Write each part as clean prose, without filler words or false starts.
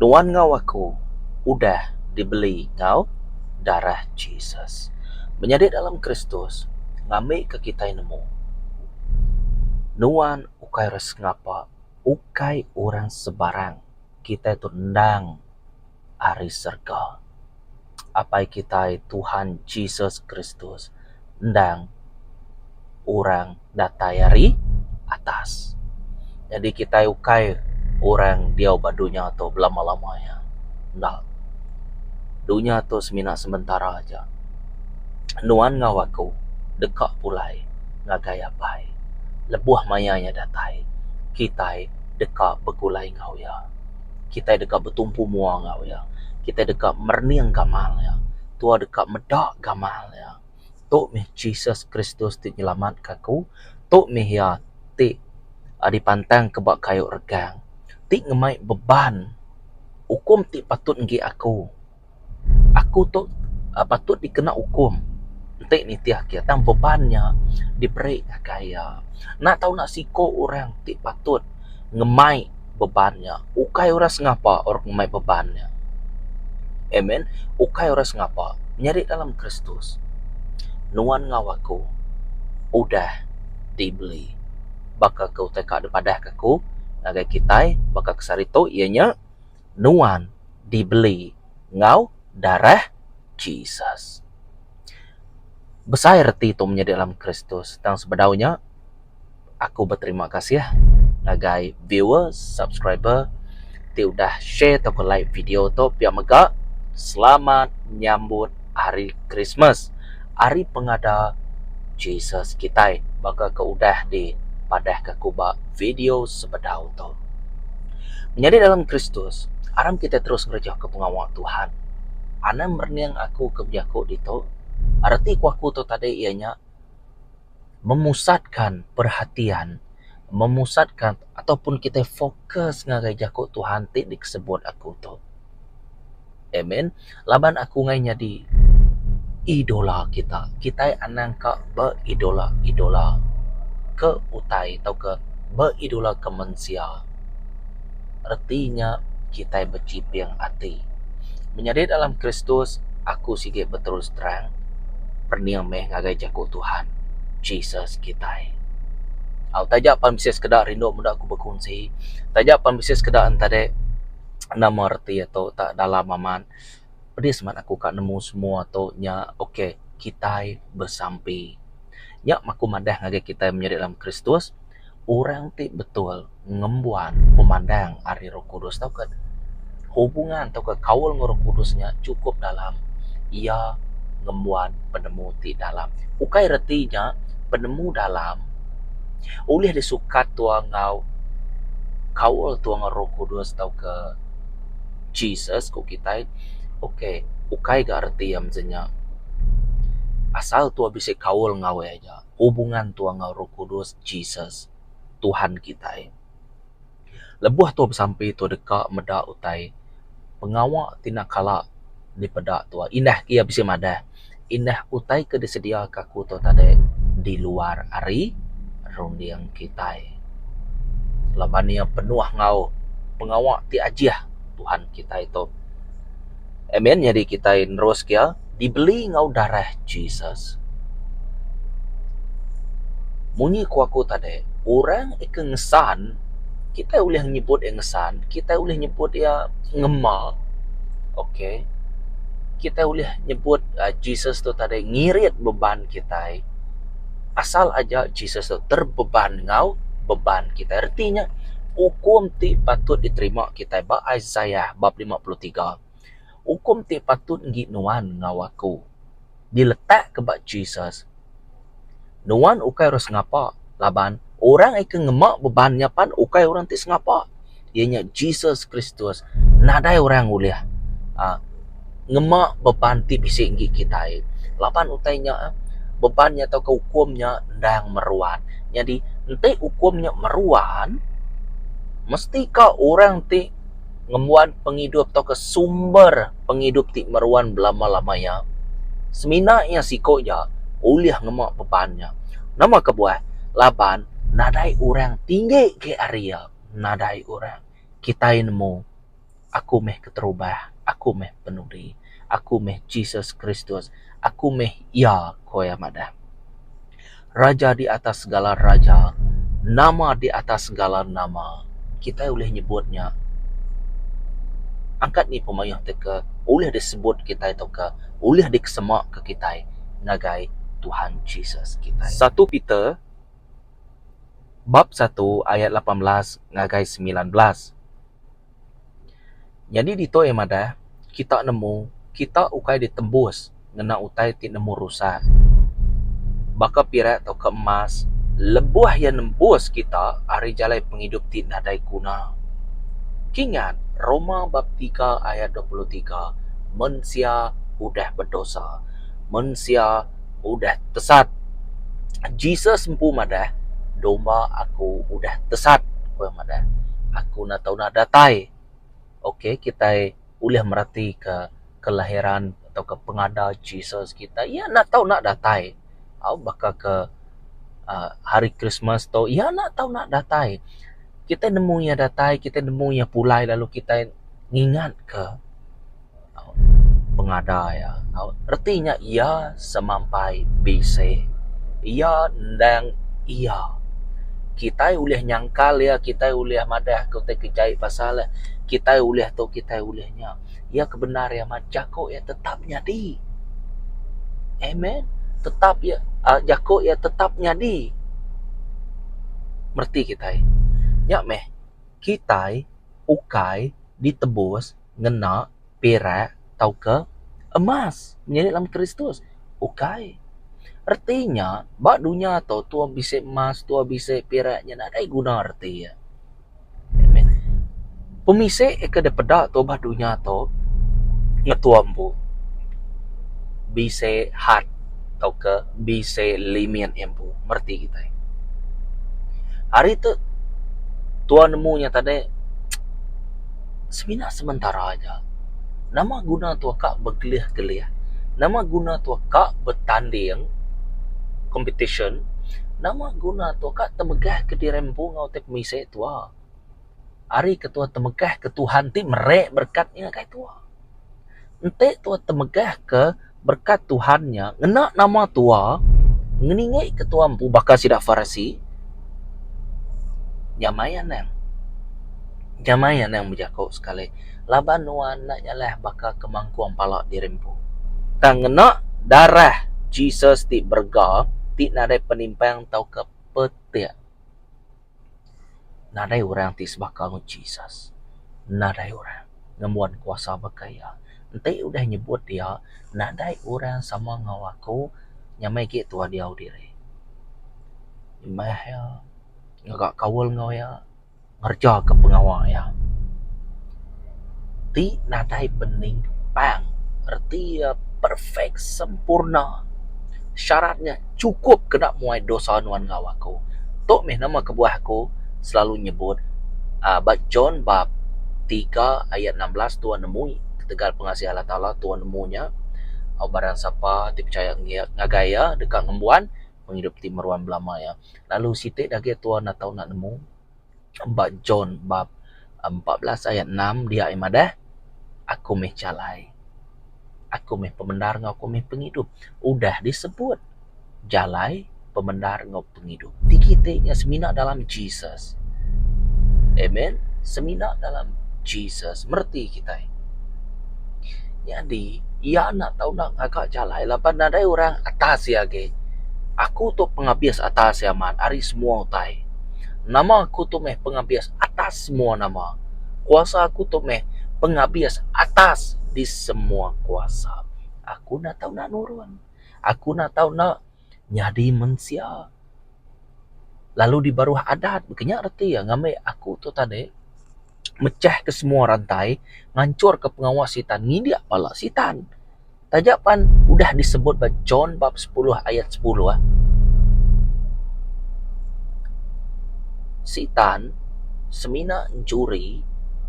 Nuan ngau aku udah dibeli ngau darah Jesus. Menjadi dalam Kristus ngambil ke kita nemu. Nuan ukai res ngapa? Ukai orang sebarang. Kita itu nendang ari serga. Apa kita Tuhan Jesus Kristus nendang orang datayari atas. Jadi kita ukai orang dia badunya atau belama-lamanya. Nah, dunia tu semina sementara aja. Nuan ngawaku dekak pulai ngagaya pai. Lebuah mayanya datai. Kita dekak begulai ngau ya. Kita dekak bertumpu mua ngau ya. Kita dekak merniang gamal ya. Tua dekak medak gamal ya. Tok meh Jesus Kristus ti nyelamat kaku. Tok meh ya ti dipantang kebak kayu regang. Ti ngemai beban. Hukum ti patut ngi aku. Aku tu patut dikena hukum. Entik ni tiah kia tang bebannya diberi kaya. Nak tahu nak siko orang ti patut ngemai bebannya. Ukai orang ngapa orang ngemai bebannya. Amen. Ukai orang ngapa nyari dalam Kristus. Nuan ngawaku udah dibeli. Baka kau teka depadah kaku nagai kitai baka kesarito ianya nuan dibeli ngau darah Jesus. Besar reti itu menjadi dalam Kristus. Dan sebedaunya aku berterima kasih ya nagai viewer, subscriber ti udah share atau like video tu pihak mega. Selamat nyambut hari Christmas. Hari pengada Jesus kita. Baka kau udah di padah ke kubak video sebedau tu. Menjadi dalam Kristus, aram kita terus ngerjah ke pengawal Tuhan. Ana merniang aku ke biaku dito. Arti aku tu tadi ianya memusatkan perhatian, memusatkan ataupun kita fokus ngagai jaku Tuhan ti disebut aku tu. Amen. Laban aku ngai jadi idola kita. Kita anang ka beridola ke utai atau ke beridola ke manusia. Artinya kita bercipiang hati. Menjadi dalam Kristus, aku sikit berterus terang perniang meh ngagai jaku Tuhan Jesus kita. Tajak pan bisa sekedar rindu muda aku berkongsi. Tajak pan bisa sekedar antara nama arti atau tak dalam aman. Pedih semat aku kak nemu semua atau nya okey kita bersampai. Nya maku madah ngagai kita menjadi dalam Kristus. Orang ti betul ngembuan memandang ari Roh Kudus tau kan. Hubungan atau ke kawal Roh Kudusnya cukup dalam. Ia ngembuan penemu ti dalam. Ukai retinya penemu dalam. Oleh disukat tua ngau kawal tua ngau Roh Kudus tau ke Jesus ku kita. Okey, ukai ga arti yang zenya. Asal tua bisa kawal ngau aja. Hubungan tua ngau Roh Kudus Jesus Tuhan kita. Lebuh tu sampai tu dekat medak utai. Pengawak tina kala di pedak tua. Indah kia bisa madah. Indah utai ke disedia kaku tu tadi di luar ari rundiang kita. Laban yang penuh ngau pengawak ti ajiah Tuhan kita itu. Amen. Jadi kita terus kia dibeli ngau darah Jesus. Munyi kuaku tadi orang ikengesan kita boleh nyebut engesan, kita boleh nyebut dia ngemal. Okey. Kita boleh nyebut Jesus tu tadi ngirit beban kita. Asal aja Jesus tu terbeban ngau beban kita. Artinya hukum ti patut diterima kita ba Isaiah bab 53. Hukum ti patut ngi nuan ngau aku. Diletak ke bab Jesus. Nuan ukai harus ngapa? Laban orang ikan ngemak bebannya pan ukai orang tis ngapa? Ianya Jesus Kristus. Nadai orang uliah. Ngemak beban ti bisik ngi kita. Laban utainya bebannya atau ke hukumnya ndang meruan. Jadi nanti hukumnya meruan mesti ka orang ti ngemuan penghidup atau ke sumber penghidup ti meruan belama-lamanya. Seminanya siko ya uliah ngemak bebannya. Nama kebuah laban nadai orang tinggi ke area nadai orang kita nemu Aku meh keterubah, aku meh penuri, aku meh Jesus Kristus, aku meh ya koya madah. Raja di atas segala raja, nama di atas segala nama. Kita boleh nyebutnya, angkat ni pemayah teka, boleh disebut kita itu ke, boleh dikesemak ke kita nagai Tuhan Jesus kita. 1 Peter bab 1 ayat 18 ngagai 19. Jadi dito madah kita nemu kita ukai ditembus ngena utai ti nemu rusak. Baka pirat atau ke emas lebuah yang nembus kita hari jalai penghidup ti nadai guna. Kingat Roma bab 3 ayat 23, mensia udah berdosa, mensia udah tesat. Jesus empu madah domba aku udah tesat kowe madah. Aku na tahu nak datai. Okey, kita boleh merhati ke kelahiran atau ke pengada Jesus kita. Ya nak tahu nak datai. Au bakal ke hari Christmas tu, ya nak tahu nak datai. Kita nemunya datai, kita nemunya pulai lalu kita ingat ke pengada ya. Artinya ia semampai bise. Ia dan ia. Kita boleh nyangkal ya, kita boleh madah kita kejai pasal kita boleh tu kita bolehnya. Ya kebenar ya macako ya tetap nyadi. Amen. Tetap ya jako ya tetap nyadi. Merti kita. Ya meh. Kita ukai ditebus ngena perak tau ke emas menjadi dalam Kristus. Ukai. Artinya, bak dunia tu tua bisa emas, tua bisa peraknya nak ada guna arti ya. Amen. Pemisik ke depada tu bak dunia tu ngetuam bu. Bisa hat tau ke bisa limian empu. Merti kita. Hari tu tua nemunya tadi semina sementara aja. Nama guna tu kak bergelih-gelih. Nama guna tu kak bertanding competition. Nama guna tu kak temegah ke dirempu ngau te pemisik tua. Hari ketua temegah ke Tuhan ti merek berkatnya kai tua. Ente tua temegah ke berkat Tuhannya ngena nama tua ngeningai ketua empu bakal sidak farasi. Jamayan yang berjakau sekali. Laban nuan nak nyalah bakal kemangkuang palak dirempu. Tang ngena darah Jesus ti berga ti nadai penimpang tau ke petia. Nadai orang ti sebakal Jesus. Nadai orang ngemuan kuasa berkaya. Ente udah nyebut dia nadai orang sama ngawaku nyamai ke tua dia diri. Nyamai ya ngagak kawal ngau ya ngerja ke pengawal ya. Ti nadai penimpang. Arti ya perfect sempurna. Syaratnya cukup kena muai dosa nuan ngawaku. Tok meh nama kebuah aku selalu nyebut bab John bab 3 ayat 16 Tuhan nemui ketegal pengasih Allah Ta'ala Tuhan nemunya barang siapa dipercaya ngagaya dekat ngembuan menghidup ti meruan belama ya. Lalu sitik dagi Tuhan nak tahu nak nemu bab John bab 14 ayat 6 dia imadah aku meh jalai. Aku meh pemendar ngau aku meh penghidup. Udah disebut jalai pemendar ngau penghidup. Tikitnya semina dalam Jesus. Amen. Semina dalam Jesus. Merti kita. Jadi, ia nak tahu nak agak jalai. Lapan ada orang atas ya ke. Aku tu pengabis atas ya man. Ari semua utai. Nama aku tu meh pengabis atas semua nama. Kuasa aku tu meh pengabis atas di semua kuasa. Aku nak tahu nak nurun. Aku nak tahu nak nyadi manusia. Lalu di baruh adat. Bekenya arti ya. Ngamai aku tu tadi mecah ke semua rantai. Ngancur ke pengawas sitan. Ngidiak pala sitan. Tajapan udah disebut bab John bab 10 ayat 10 Sitan semina juri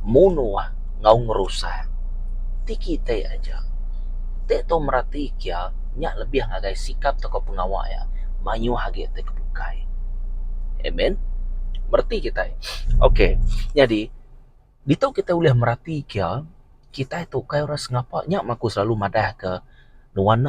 munuah ngau ngerusak. Tiki te aja. Te to merati kia nyak lebih ngagai sikap toko pengawal ya. Manyu hage te kebukai. Amen. Merti kita. Okey. Jadi Dito kita boleh merhati kia, kita itu kayak orang ngapanya maku selalu madah ke nuan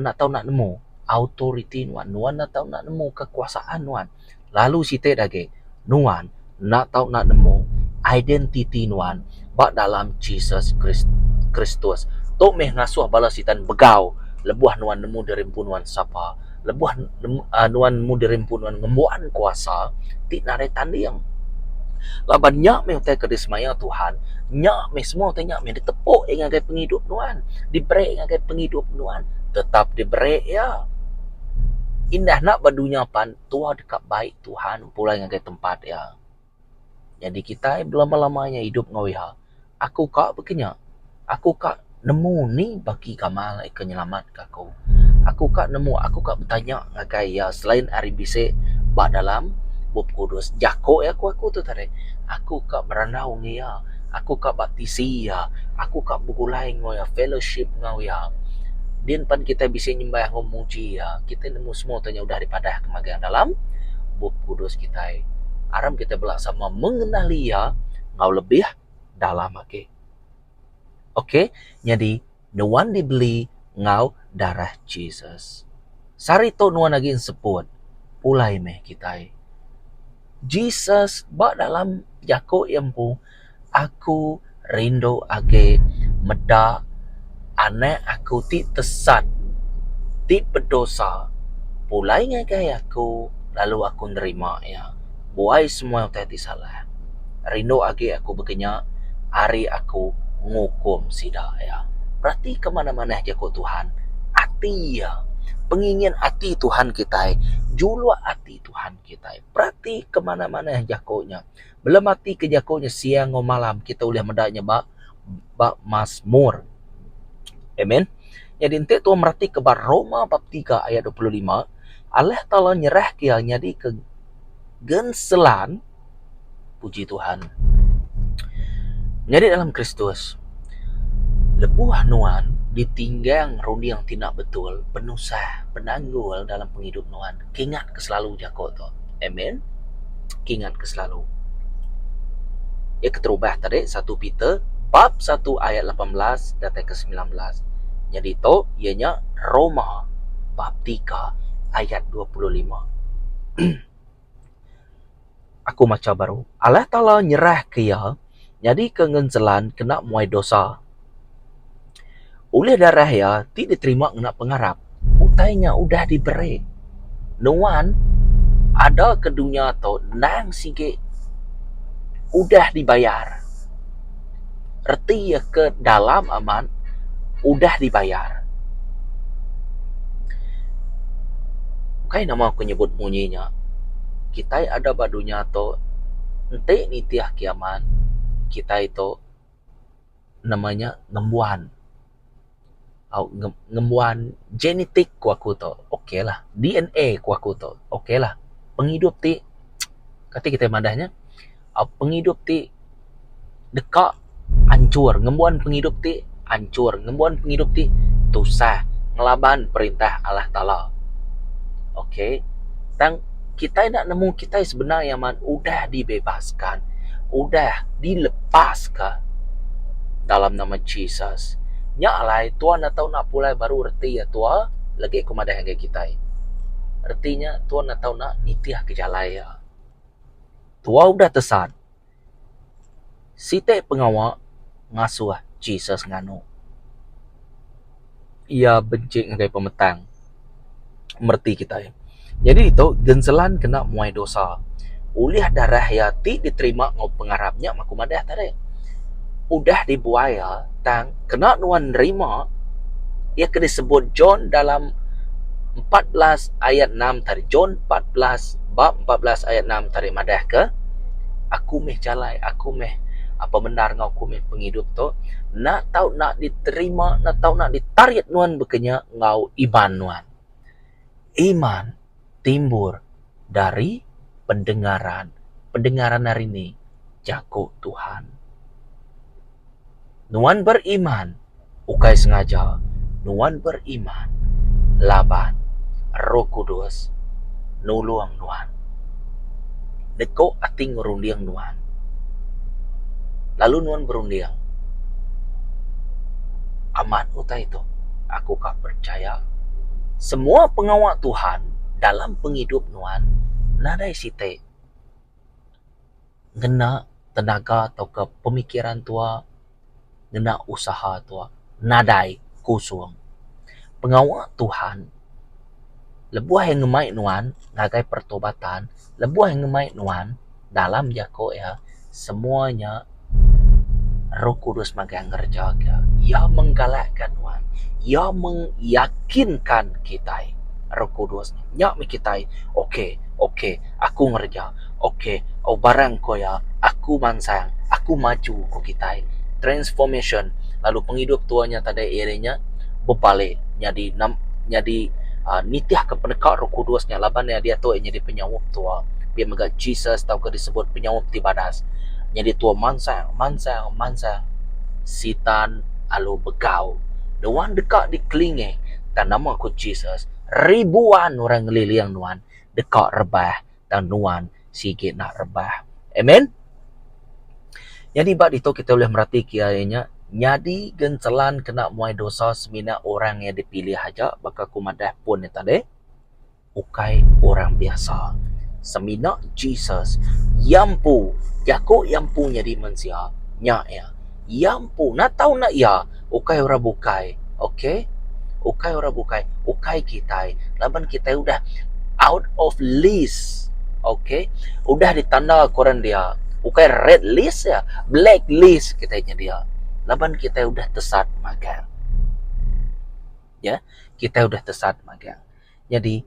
nak tahu nak nemu authority nuan nak tahu nak nemu kekuasaan nuan. Lalu site dage nuan nak tahu nak nemu identity nuan bak dalam Jesus Kristus. Tok meh ngasuh bala sitan begau lebuah nuan nemu dari nuan sapa. Lebuah nuan nemu dari nuan ngembuan kuasa ti nare tanding. Laban nyak meh te kedis maya Tuhan, nyak meh semua te nyak meh ditepuk dengan kai penghidup nuan, diberi dengan kai penghidup nuan, tetap diberi ya. Indah nak badunya pan, tua dekat baik Tuhan pula dengan kai tempat ya. Jadi kita belama-lamanya hidup ngawiha. Aku kak begenya, aku kak nemu ni bagi kamal kenyelamat aku. Aku kak nemu, aku kak bertanya ngakai ya selain hari bisik bak dalam Bob Kudus. Jako ya aku tu tadi. Aku kak berandau ni ya. Aku kak baktisi ya. Aku kak bugulai ngau ya. Fellowship ngau ya. Din pan kita bisa nyembah ngomuji ya. Kita nemu semua tanya udah daripada kemagian dalam Bob Kudus kita. Aram kita belak sama mengenali ya. Ngau lebih dalam okay. Okay. Jadi nuan dibeli ngau darah Jesus. Sarito nuan lagi sebut. Pulai meh kita. Jesus bak dalam Yakub yang pu aku rindu age meda anak aku ti tesat ti berdosa pulai ngai aku lalu aku nerima ya buai semua yang tadi salah rindu age aku begenya hari aku ngukum sida ya berarti kemana-mana Yakub Tuhan hati ya pengingin hati Tuhan kita julua hati Tuhan kita berarti kemana-mana jakonya belum hati ke jakonya siang atau malam kita boleh mendaknya bak Mazmur amen jadi ente tu merhati ke Roma bab 3 ayat 25 Allah Ta'ala nyerah kia jadi ke genselan puji Tuhan jadi dalam Kristus lebuah nuan ditinggang rundi yang tidak betul penusah penanggul dalam penghidup nuan kingat ke selalu jako tu amen kingat ke selalu ya keterubah tadi 1 Peter bab 1 ayat 18 dan ke 19 jadi tu ianya Roma bab 3 ayat 25 aku maca baru Allah Ta'ala nyerah kia jadi kengencelan kena muai dosa oleh darah ya tidak diterima kena pengharap utainya udah diberi nuan ada ke dunia tu nang sikit udah dibayar erti ya ke dalam aman udah dibayar kayak nama aku nyebut munyinya kita ada badunya tu ente nitiah kiaman kita itu namanya ngembuan ngembuan genetik ku aku tu okey lah DNA ku aku tu okey lah penghidup ti kata kita madahnya penghidup ti dekat hancur ngembuan penghidup ti hancur ngembuan penghidup ti tusah ngelaban perintah Allah Ta'ala okey tang kita nak nemu kita sebenarnya man udah dibebaskan udah dilepaskan dalam nama Jesus nya alai Tuhan atau nak pulai baru erti ya tua lagi aku madah yang kita artinya Tuhan atau nak nitiah kejalaya tua udah tesan site pengawak ngasuh Jesus nganu ia benci ngai pemetang merti kita jadi itu genselan kena muai dosa ulih darah yati diterima ngau pengarapnya maku madah tadi udah dibuaya tang kena nuan nerima ia kena sebut John dalam 14 ayat 6 tadi John 14 bab 14 ayat 6 tadi madah ke aku meh jalai aku meh apa benar ngau aku meh penghidup tu nak tahu nak diterima nak tahu nak ditarik nuan bekenya ngau iman nuan iman timbul dari pendengaran hari ini jago Tuhan nuan beriman ukai sengaja nuan beriman laban Roh Kudus nuluang nuan deko ating ngerundiang nuan Lalu nuan berunding, aman utai itu. Aku kak percaya semua pengawal Tuhan dalam penghidup nuan nadai site ngena tenaga atau ke pemikiran tua, ngena usaha tua, nadai kusung. Pengawal Tuhan lebuah yang ngemai nuan ngagai pertobatan, lebuah yang ngemai nuan dalam jako ya semuanya Roh Kudus magang ngerjaga. Ia menggalakkan nuan. Ia meyakinkan kita. Roh Kudus nyak mi kita. Oke, aku ngerja. Oke, oh barang ko ya, aku mansang, aku maju ko kita. Transformation. Lalu penghidup tuanya tadi irinya berbalik jadi nitiah ke pendekat Roh Kudusnya laban dia tu jadi penyawap tua. Dia megat Jesus tau ke disebut penyawap tibadas. Jadi tua mansang sitan alu begau dewan dekat di kelinge dan nama ku Jesus ribuan orang ngeliling nuan dekat rebah dan nuan sikit nak rebah. Amen. Jadi bab itu kita boleh merhati kiainya nyadi gencelan kena muai dosa semina orang yang dipilih aja bakal kumadah pun ni tadi ukai orang biasa. Semina Jesus yampu jako yampu nyadi manusia nya ya yampu nak tahu nak ya ukai ora bukai. Okay, ukai ora bukai ukai kita laban kita udah out of list. Okay, udah ditanda koran dia ukai red list ya black list kita dia laban kita udah tesat magang ya kita udah tesat magang. Jadi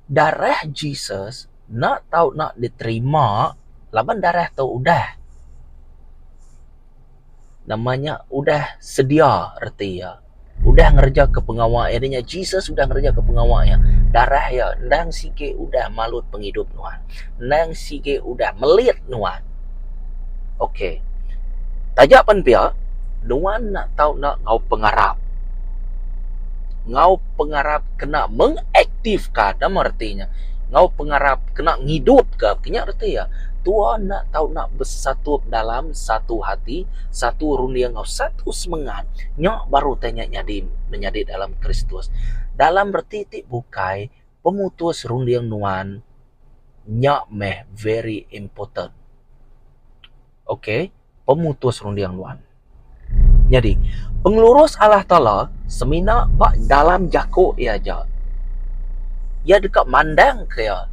darah Jesus nak tahu nak diterima laban darah tu udah namanya udah sedia erti ya udah ngerja ke pengawal adanya Jesus udah ngerja ke pengawalnya darah ya ndang sige udah malut penghidup nuan ndang sige udah melit nuan. Okey, tajak pan pia nuan nak tahu nak ngau pengarap kena mengaktifkan nama artinya ngau pengarap kena ngidup ke kenya arti ya Tuhan nak tahu nak bersatu dalam satu hati satu rundiang ngau satu semangat nyok baru tanya nyadi menjadi dalam Kristus dalam bertitik bukai pemutus rundiang nuan nyok meh very important. Okay, pemutus rundiang nuan. Jadi pengelurus Allah Ta'ala semina bak dalam jako ia aja. Ia dekat mandang ke ya.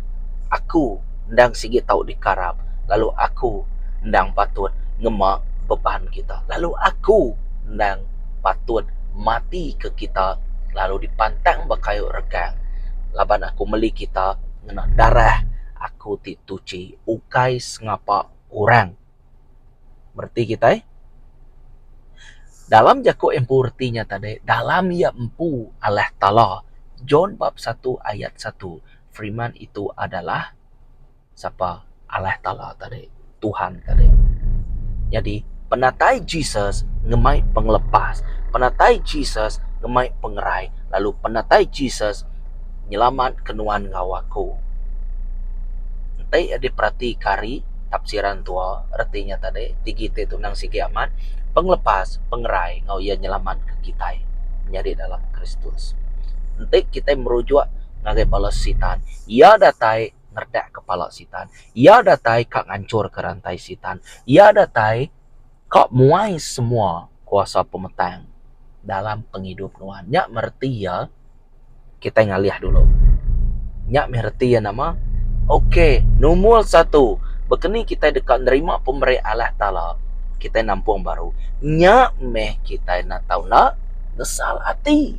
Aku ndang sigi tahu dikarap. Lalu aku ndang patut ngemak beban kita. Lalu aku ndang patut mati ke kita. Lalu dipantang bakayuk regang. Laban aku meli kita ngena darah. Aku dituci ukai sengapa orang. Berarti kita dalam jako empu artinya tadi dalam ia empu Allah Ta'ala John bab 1 ayat 1 firman itu adalah siapa Allah Ta'ala tadi Tuhan tadi. Jadi penatai Jesus ngemai penglepas penatai Jesus ngemai pengerai lalu penatai Jesus nyelamat kenuan ngawaku nanti ada perhati kari tafsiran tua artinya tadi tigite tunang sigi aman penglepas pengerai ngau ia nyelamat ke kita menjadi dalam Kristus. Nanti kita merujuk ngagai balas sitan ia datai ngerdak kepala sitan ia datai kak ngancur ke rantai sitan ia datai kak muai semua kuasa pemetang dalam penghidup nuan nyak merti ya kita ngalih dulu nyak merti ya nama. Okey, nomor 1 bekeni kita dekat nerima pemberi Allah Ta'ala kita nampung baru nyak meh kita nak tahu nak nesal hati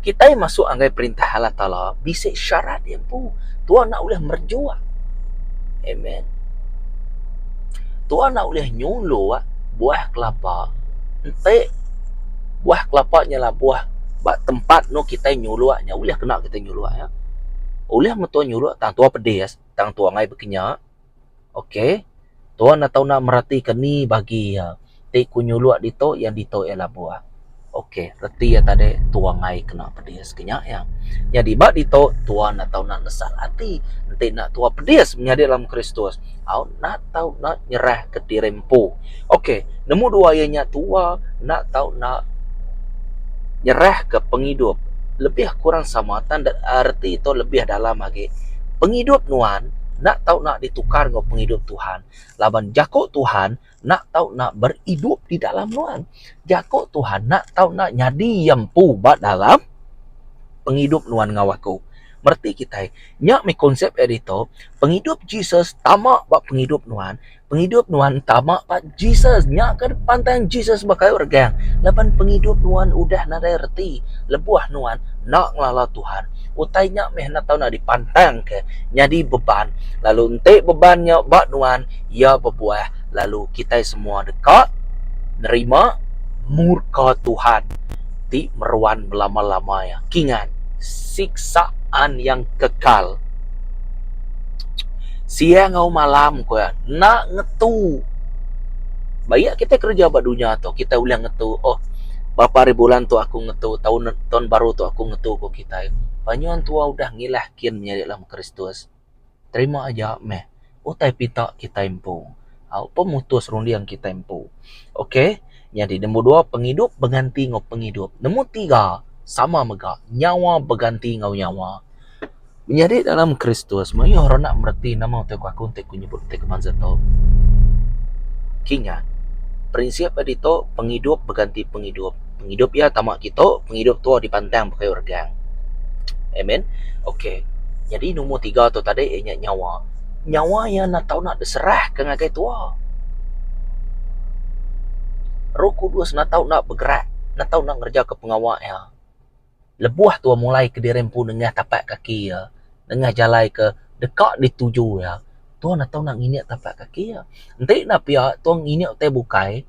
kita masuk anggai perintah Allah Ta'ala bisa syarat yang pu Tuhan nak boleh merjuang. Amen. Tuhan nak boleh nyuluh buah kelapa ente buah kelapanya lah buah tempat no kita nyuluhnya boleh kena kita nyuluh ya oleh metua nyuluh tang tua pedes tang tua ngai berkenyak. Okey, Tuhan nak tahu nak merhatikan ni bagi ya te ku nyuluh dito yang dito ialah buah. Oke, reti ya tadi tua ngai kena pedias kenyak ya. Jadi bak dito tua nak tahu nak nesal hati, nanti nak tua pedias menjadi dalam Kristus. Au nak tahu nak nyerah ke dirempu. Oke, nemu dua ianya tua nak tahu nak nyerah ke penghidup. Lebih kurang sama tanda arti itu lebih dalam lagi. Penghidup nuan nak tahu nak ditukar dengan penghidup Tuhan. Laban jakok Tuhan nak tahu nak berhidup di dalam nuan. Jakok Tuhan nak tahu nak nyadi yang pubat dalam penghidup nuan ngawaku. Merti kita nyak me konsep edito penghidup Jesus tamak bak penghidup nuan. Penghidup nuan tamak bak Jesus nyak ke depan tang Jesus bakai organg. Laban penghidup nuan udah nadai reti lebuah nuan nak ngelala Tuhan. Utai nyak meh nak tahu nak dipantang ke nyadi beban. Lalu ente bebannya bak nuan ya berbuah. Lalu kita semua dekat nerima murka Tuhan di meruan belama-lama ya. Kingan siksaan yang kekal. Siang atau malam ko ya, nak ngetu. Baik kita kerja pada dunia tu, kita ulang ngetu. Oh, berapa hari bulan tu aku ngetu, tahun baru tu aku ngetu ko kita. Banyuan tua udah ngilah kian menjadi dalam Kristus. Terima aja meh. Utai pita kita impu. Pemutus rundi yang kita impu. Okey. Jadi nombor 2 penghidup berganti ngau penghidup. Nombor 3 sama mega nyawa berganti ngau nyawa. Menjadi dalam Kristus, mayo orang nak merti nama utai aku untuk nyebut utai kemanza tau. Kingat. Prinsip adito penghidup berganti penghidup. Penghidup ya tamak kita, penghidup tu dipandang pakai organ. Amen. Okey. Jadi nombor 3 tu tadi ianya nyawa. Nyawa yang nak tahu nak diserah ke ngagai tua. Roh Kudus nak tahu nak bergerak, nak tahu nak ngerja ke pengawal ya. Lebuah tua mulai ke dirempu dengan tapak kaki ya. Dengan jalan ke dekat dituju ya. Tua nak tahu nak nginiak tapak kaki ya. Nanti nak pihak tua nginiak te bukai.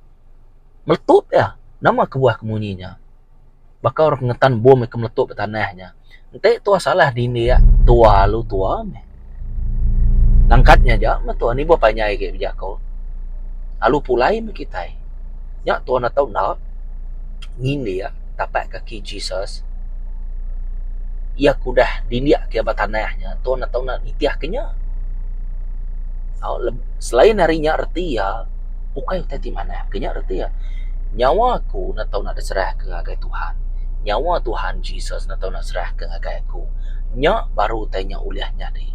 Meletup ya. Nama kebuah kemunyinya. Bakal orang ngetan bom ke meletup ke tanahnya. Nanti tua salah di ini ya. Tua lu tua meh. Nangkatnya aja. Tua ni buat panjai ke bijak kau. Lalu pulai me kita. Nyak tua nak tahu nak. Ngini ya. Tapak kaki Jesus. Ia kudah diniak ke tanahnya. Tua nak tahu nak itiah kenya. Selain harinya arti ya. Ukai utai di mana. Kenya arti ya. Nyawa aku nak tahu nak diserah ke agai Tuhan. Nyawa Tuhan Jesus nak tahu nak serah ke agai aku. Nyak baru tanya uliahnya ni.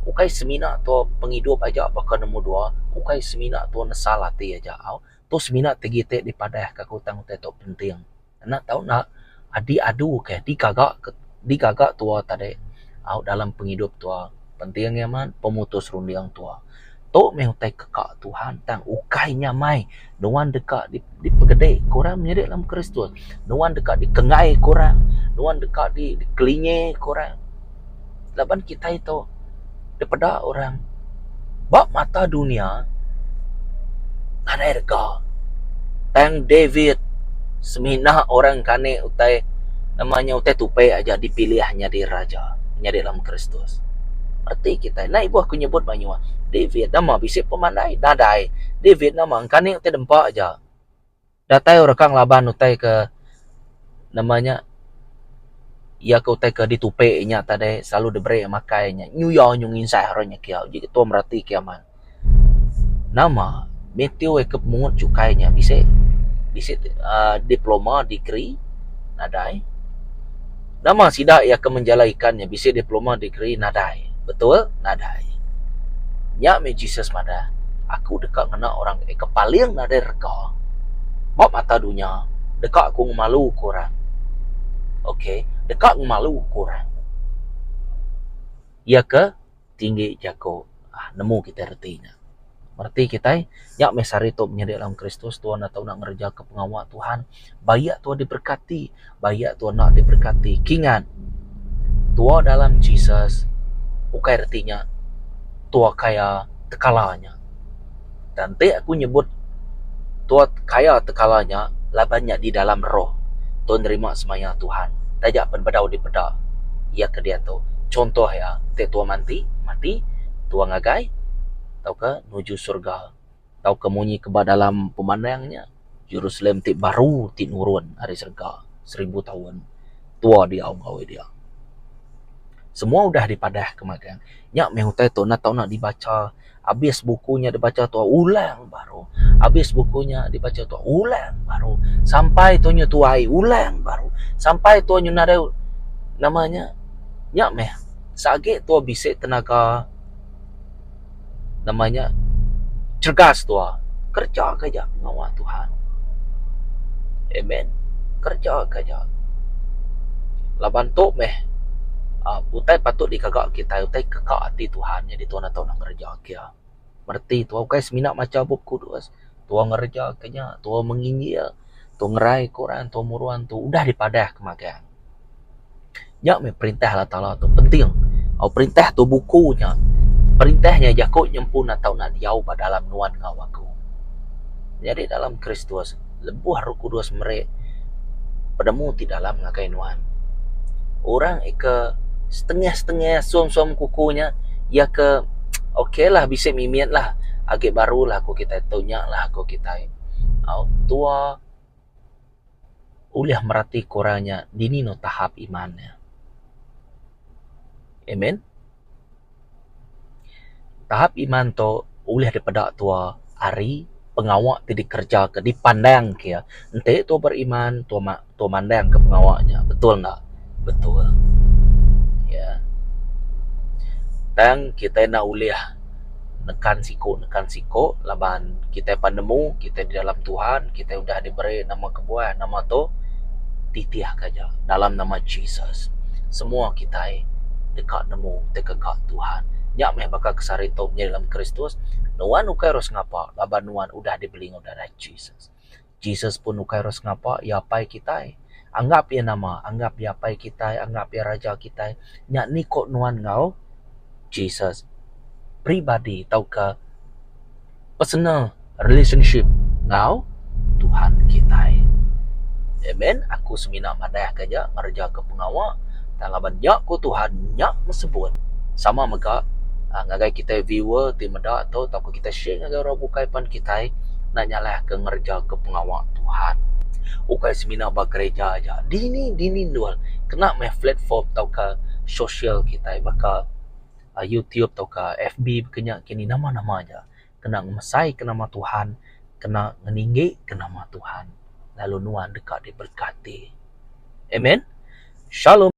Ukai semina tu penghidup aja bakal nombor 2. Ukai semina tu nesal hati aja. Tu semina tegite di padah kaku tang utai tu penting. Nak tahu nak adi-adu ke digagak tua tadi. Dalam penghidup tua. Pentingnya man pemutus rundiang tua. Tok meh utai kekak Tuhan tang ukai nyamai nuan dekat di pegede korang menjadi dalam Kristus, nuan dekat di kengai korang, nuan dekat di kelinye korang. Laban kita itu daripada orang bab mata dunia ada harga. Tang David semina orang kane utai namanya utai tupai aja dipilihnya di raja menjadi dalam Kristus. Arti kita na ibu aku nyebut banyak David nama bisip pemandai nadai David nama angkane utai dempak aja datai orang laban utai ke namanya ia ke utai ke ditupe nya tadi selalu diberi makainya nyuyo nyungin saya haranya kia jadi tu merati kiaman nama meteo ke mungut cukainya bisa diploma degree nadai nama sidak ia ke menjalaikannya bisa diploma degree nadai betul nadai nyak me Jesus mada aku dekat kena orang kepaling nadai reka bab mata dunia dekat aku malu korang okey dekat malu korang ia ke tinggi jako nemu kita retinya berarti kita nyak me sarito menjadi dalam Kristus Tuhan atau nak ngerja ke pengawal Tuhan bayak Tuhan diberkati bayak Tuhan nak diberkati kingan tua dalam Jesus ukai artinya tua kaya tekalanya. Dan aku nyebut tua kaya tekalanya labannya di dalam roh. Tuhan nerima semaya Tuhan. Tajak penbedau di peda. Ia ke dia tu. Contoh ya, tua mati, tua ngagai, tau ke nuju surga. Tau ke munyi ke dalam pemandangnya. Jerusalem ti baru ti nurun hari serga 1000 tahun tua dia gawe dia. Semua udah dipadah kemagang. Nyak mehutai tu nak tahu nak dibaca. Habis bukunya dibaca tu ulang baru. Habis bukunya dibaca tu ulang baru. Sampai tu nyu tuai ulang baru. Sampai tu nyu nada namanya nyak meh. Sage tu bisik tenaga namanya cergas tu. Kerja kerja ngawal Tuhan. Amen. Kerja kerja. Laban tu meh utai patut dikagak kita utai kekak hati Tuhan jadi tuan atau nak ngerja kia berarti tuan kai semina macam bub kudus tuan ngerja kenya tuan menginjil tuan ngerai Quran tuan muruan tu udah dipadah kemagang nyak me perintah Allah Taala tu penting perintah tu bukunya perintahnya Yakub nyempun atau nak diau pada dalam nuan ngawaku jadi dalam Kristus lebuh Roh Kudus merek padamu di dalam ngakai nuan orang ke setengah-setengah suam-suam kukunya ya ke okey lah bisa mimian lah agak baru lah aku kita tanya lah aku kita tua uliah merati kurangnya dini no tahap imannya amen tahap iman to uliah daripada tua hari pengawak tidak kerja ke dipandang kia ente tu beriman tu mandang ke pengawaknya betul enggak betul ya dan kita nak uliah nekan siko laban kita pandemu kita di dalam Tuhan kita udah diberi nama kebuah nama tu titiah kaja dalam nama Jesus semua kita dekat nemu dekat Tuhan nyak meh bakal kesari tu dalam Kristus nuan ukai ros ngapa laban nuan udah dibeli udara Jesus pun ukai ros ngapa ya pai kita anggap ya nama anggap ya pai kita anggap ya raja kita nyak ni kok nuan ngau Jesus pribadi tau ke personal relationship ngau Tuhan kita amen aku semina madah kerja ngerja ke pengawak dan laban nyak ku Tuhan nyak mesebut sama mega ngagai kita viewer ti meda atau tak kita share ngagai orang bukai pan kita nak nyalah ke ngerja ke pengawak Tuhan ukai semina ba gereja aja dini dual kena me platform tau ke sosial kita bakal YouTube atau ke FB kena kini nama-nama aja kena ngemesai ke nama Tuhan kena ngeninggi ke nama Tuhan lalu nuan dekat diberkati amen shalom